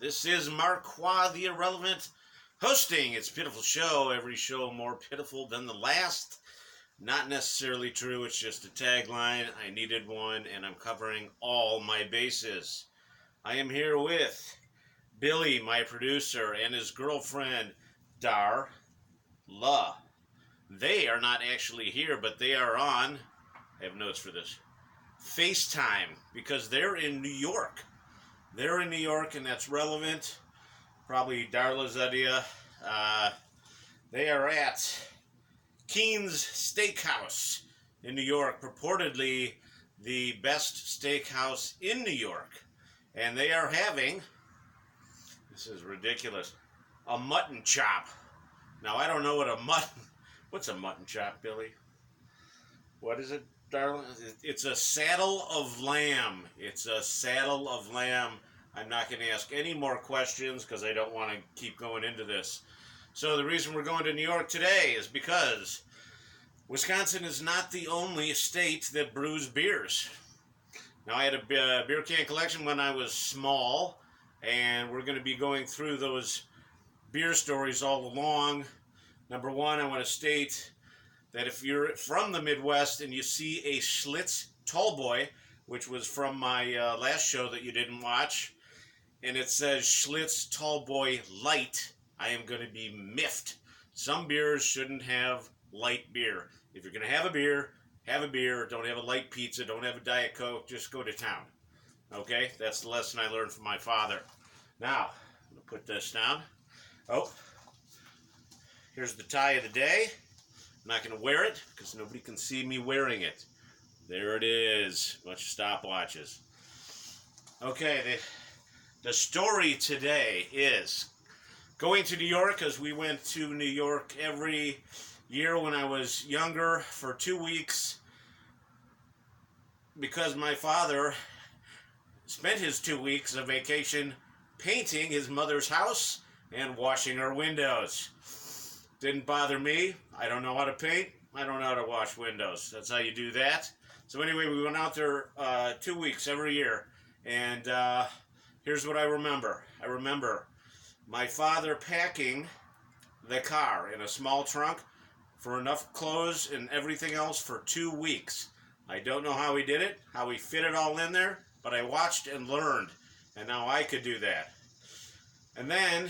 This is Marqua the Irrelevant hosting its pitiful show. Every show more pitiful than the last. Not necessarily true, it's just a tagline. I needed one, and I'm covering all my bases. I am here with Billy, my producer, and his girlfriend, Darla. They are not actually here, but they are on, I have notes for this, FaceTime, because they're in New York. They're in New York, and that's relevant. Probably Darla's idea. They are at Keen's Steakhouse in New York, purportedly the best steakhouse in New York. And they are having, this is ridiculous, a mutton chop. Now, I don't know what's a mutton chop, Billy? What is it, Darla? It's a saddle of lamb. It's a saddle of lamb. I'm not going to ask any more questions because I don't want to keep going into this. So the reason we're going to New York today is because Wisconsin is not the only state that brews beers. Now, I had a beer can collection when I was small, and we're going to be going through those beer stories all along. Number one, I want to state that if you're from the Midwest and you see a Schlitz Tallboy, which was from my last show that you didn't watch, and it says Schlitz Tallboy Light, I am going to be miffed. Some beers shouldn't have light beer. If you're going to have a beer, don't have a light pizza, don't have a Diet Coke, just go to town. Okay? That's the lesson I learned from my father. Now, I'm going to put this down. Oh, here's the tie of the day. I'm not going to wear it because nobody can see me wearing it. There it is. Bunch of stopwatches. Okay, the story today is going to New York, because we went to New York every year when I was younger for 2 weeks, because my father spent his 2 weeks of vacation painting his mother's house and washing her windows. Didn't bother me. I don't know how to paint. I don't know how to wash windows. That's how you do that. So anyway, we went out there 2 weeks every year, and here's what I remember. I remember my father packing the car in a small trunk for enough clothes and everything else for 2 weeks. I don't know how he did it, how he fit it all in there, but I watched and learned, and now I could do that. And then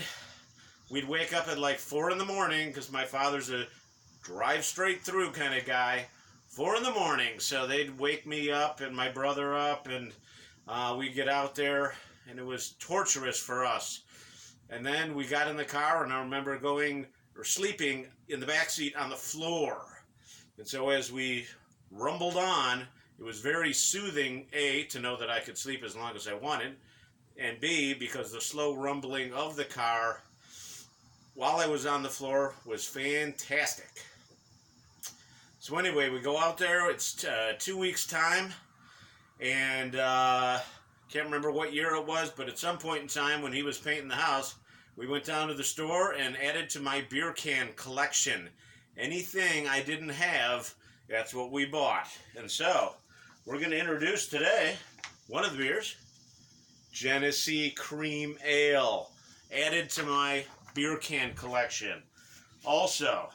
we'd wake up at like 4 in the morning, because my father's a drive straight through kind of guy. 4 in the morning, so they'd wake me up and my brother up, and we'd get out there, and it was torturous for us. And then we got in the car, and I remember sleeping in the back seat on the floor. And so as we rumbled on, it was very soothing, A, to know that I could sleep as long as I wanted, and B, because the slow rumbling of the car while I was on the floor was fantastic. So anyway, we go out there. It's 2 weeks' time, and can't remember what year it was, but at some point in time when he was painting the house, we went down to the store and added to my beer can collection. Anything I didn't have, that's what we bought. And so, we're going to introduce today one of the beers, Genesee Cream Ale, added to my beer can collection. Also,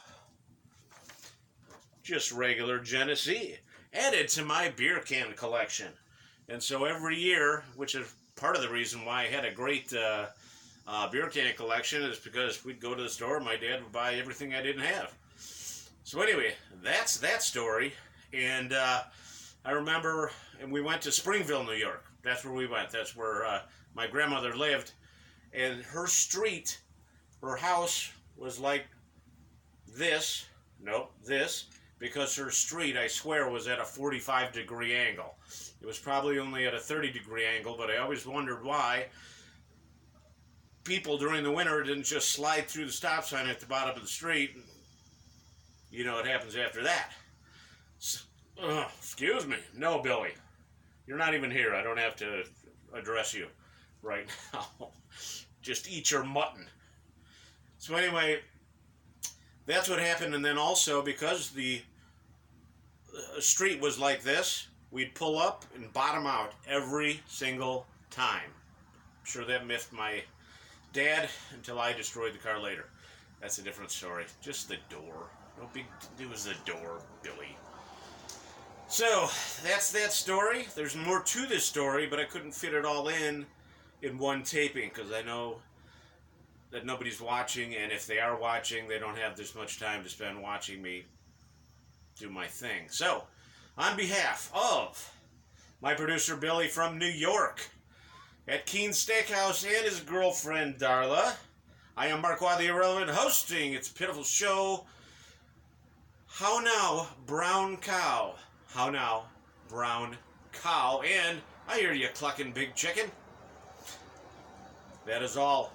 just regular Genesee, added to my beer can collection. And so every year, which is part of the reason why I had a great beer can collection, is because we'd go to the store and my dad would buy everything I didn't have. So anyway, that's that story. And I remember, and we went to Springville, New York. That's where we went. That's where my grandmother lived. And her street, her house was like this, because her street, I swear, was at a 45-degree angle. It was probably only at a 30-degree angle, but I always wondered why people during the winter didn't just slide through the stop sign at the bottom of the street. You know what happens after that. Excuse me. No, Billy. You're not even here. I don't have to address you right now. Just eat your mutton. So anyway, that's what happened. And then also, because the street was like this, we'd pull up and bottom out every single time. I'm sure that miffed my Dad, until I destroyed the car later. That's a different story. Just the door. No big. It was the door, Billy. So that's that story. There's more to this story, but I couldn't fit it all in one taping because I know that nobody's watching, and if they are watching, they don't have this much time to spend watching me do my thing. So, on behalf of my producer Billy from New York at Keen's Steakhouse and his girlfriend Darla, I am Marqua the Irrelevant hosting its pitiful show, How Now, Brown Cow. How Now, Brown Cow. And I hear you clucking, big chicken. That is all.